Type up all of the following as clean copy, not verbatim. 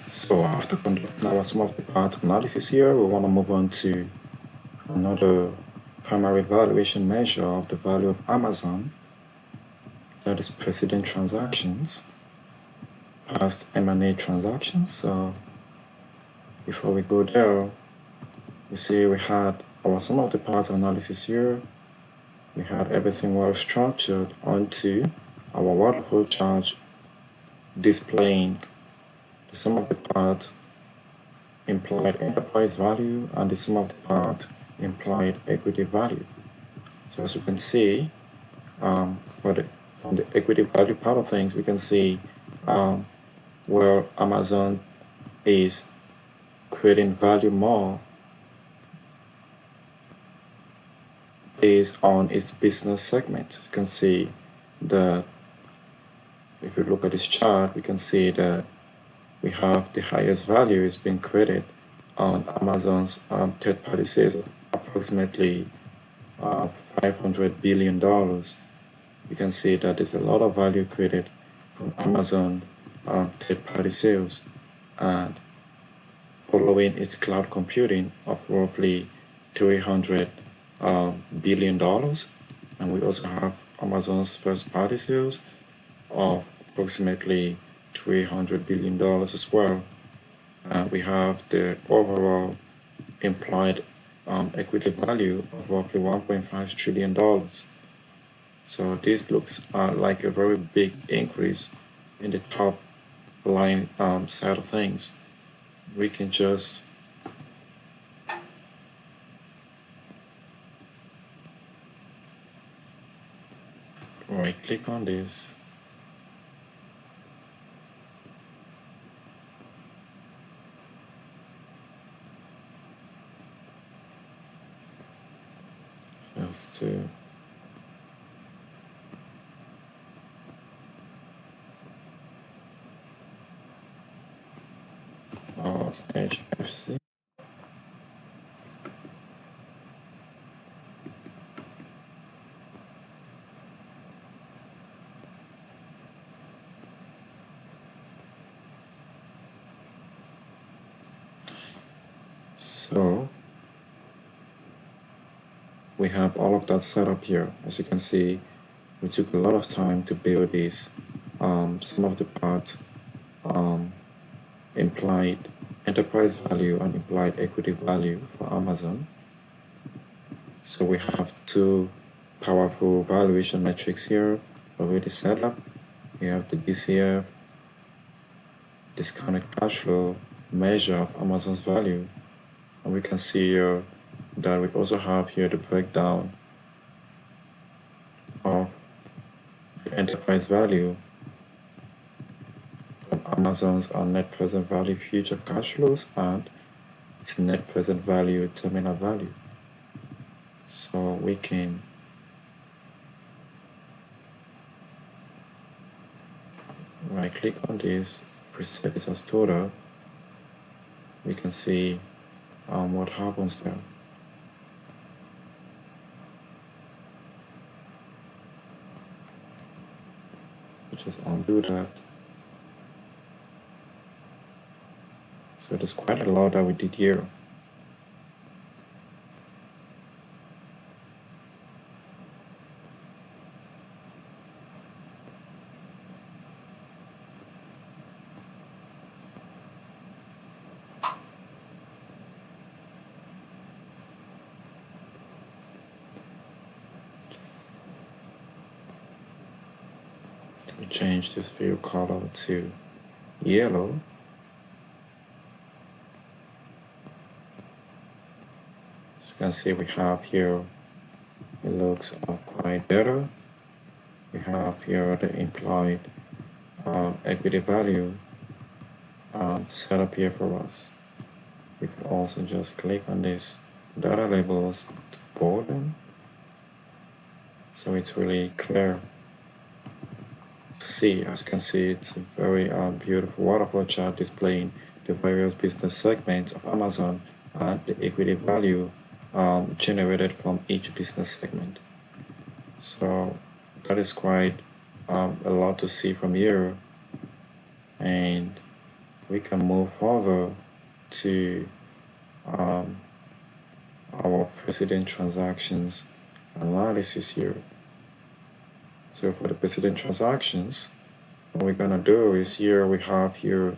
So after conducting our sum of the parts analysis here, we want to move on to another primary valuation measure of the value of Amazon, that is precedent transactions, past M&A transactions. So before we go there, you see we had our sum of the parts analysis here. We had everything well structured onto our waterfall chart displaying the sum of the parts implied enterprise value and the sum of the parts implied equity value. So as you can see, from the equity value part of things, we can see where Amazon is creating value more based on its business segment. You can see that if you look at this chart, we can see that we have the highest value is being created on Amazon's third-party sales of approximately $500 billion. You can see that there's a lot of value created from Amazon third-party sales, and following its cloud computing of roughly $300 billion. And we also have Amazon's first-party sales of approximately $300 billion as well. And we have the overall implied equity value of roughly $1.5 trillion. So this looks like a very big increase in the top line side of things. We can just right click on this, just to HFC. So we have all of that set up here. As you can see, we took a lot of time to build this. Some of the parts implied enterprise value and implied equity value for Amazon. So we have two powerful valuation metrics here already set up. We have the DCF, discounted cash flow measure of Amazon's value, and we can see here that we also have here the breakdown of the enterprise value from Amazon's net present value future cash flows and its net present value terminal value. So we can right click on this, if we set this as total, we can see what happens there. Just undo that. So there's quite a lot that we did here. We change this field color to yellow. As you can see, we have here, it looks quite better. We have here the implied equity value set up here for us. We can also just click on this data labels to bold them, so it's really clear to see. As you can see, it's a very beautiful waterfall chart displaying the various business segments of Amazon and the equity value generated from each business segment. So that is quite a lot to see from here, and we can move further to our precedent transactions analysis here. So for the precedent transactions, what we're gonna do is here we have here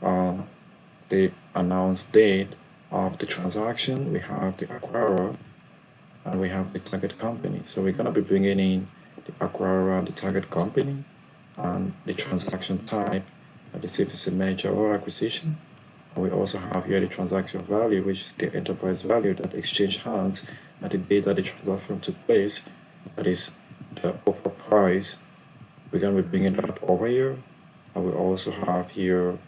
the announced date of the transaction, we have the acquirer, and we have the target company. So we're gonna be bringing in the acquirer and the target company, and the transaction type, let's see if it's a merger or acquisition. We also have here the transaction value, which is the enterprise value that exchanged hands at the date that the transaction took place. That is the offer price. We're going to be bringing that over here. And we also have here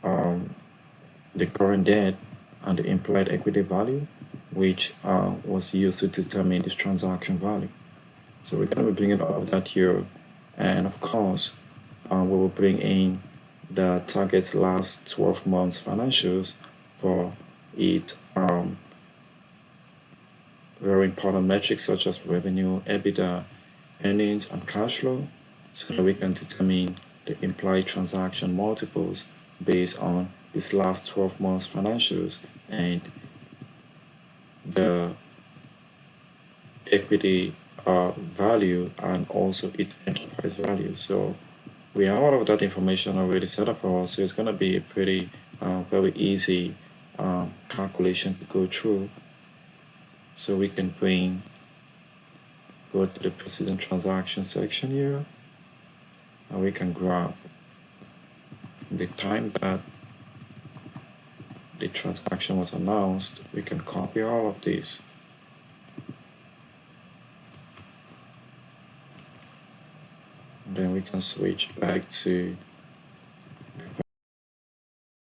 the current debt and the implied equity value, which was used to determine this transaction value. So we're going to be bringing all of that here. And of course, we will bring in the target last 12 months financials for it. Very important metrics such as revenue, EBITDA, earnings, and cash flow, so that we can determine the implied transaction multiples based on this last 12 months financials and the equity value and also its enterprise value. So we have all of that information already set up for us, so it's going to be a pretty very easy calculation to go through. So we can go to the precedent transaction section here, and we can grab the time that the transaction was announced. We can copy all of this. Then we can switch back to